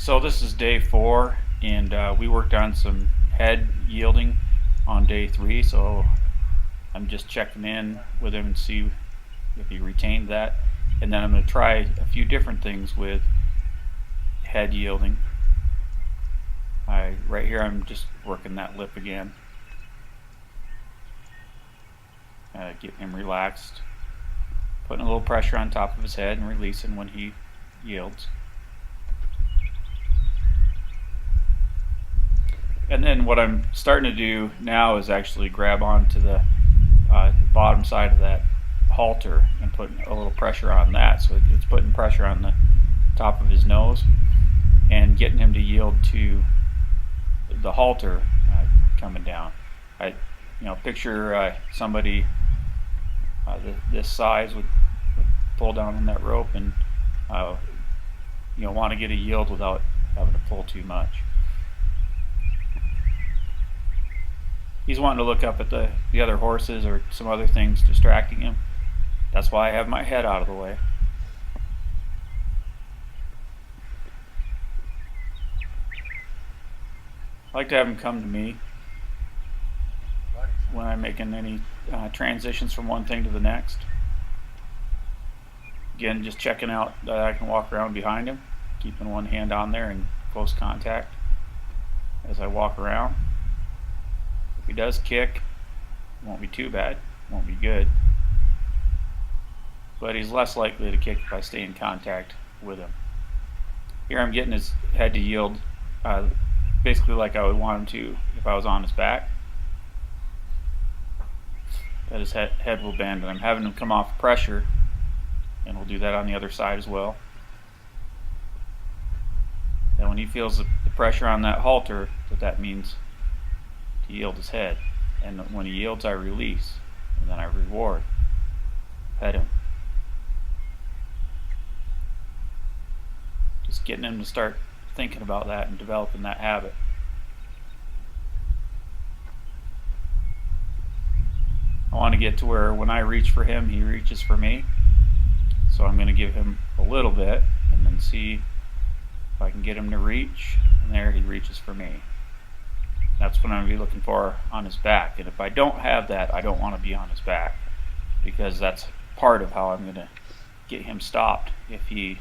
So this is day 4, and we worked on some head yielding on day 3, so I'm just checking in with him and see if he retained that, and then I'm going to try a few different things with head yielding. Right here I'm just working that lip again, getting him relaxed, putting a little pressure on top of his head and releasing when he yields. And then what I'm starting to do now is actually grab onto the bottom side of that halter and putting a little pressure on that. So it's putting pressure on the top of his nose and getting him to yield to the halter coming down. Picture somebody this size would pull down on that rope and want to get a yield without having to pull too much. He's wanting to look up at the other horses or some other things distracting him. That's why I have my head out of the way. I like to have him come to me when I'm making any transitions from one thing to the next. Again, just checking out that I can walk around behind him, keeping one hand on there in close contact as I walk around. If he does kick, it won't be too bad, won't be good. But he's less likely to kick if I stay in contact with him. Here I'm getting his head to yield basically like I would want him to if I was on his back. That his head will bend, and I'm having him come off pressure, and we'll do that on the other side as well. Then when he feels the pressure on that halter, that means to yield his head. And when he yields, I release, and then I reward. Pet him. Just getting him to start thinking about that and developing that habit. I want to get to where when I reach for him, he reaches for me. So I'm going to give him a little bit and then see if I can get him to reach, and there he reaches for me. That's what I'm going to be looking for on his back. And if I don't have that, I don't want to be on his back, because that's part of how I'm going to get him stopped if he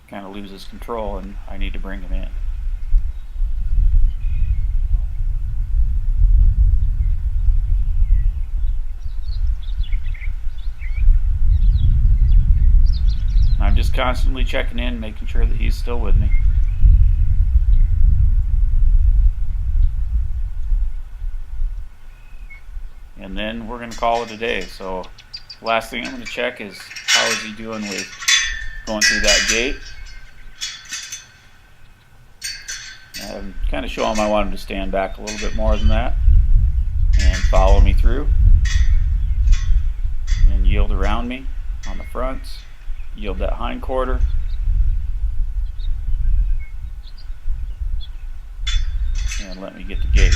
kind of loses control and I need to bring him in. I'm just constantly checking in, making sure that he's still with me. And then we're going to call it a day. So last thing I'm going to check is how is he doing with going through that gate. Kind of show him I want him to stand back a little bit more than that and follow me through and yield around me on the fronts, yield that hind quarter, and let me get the gate.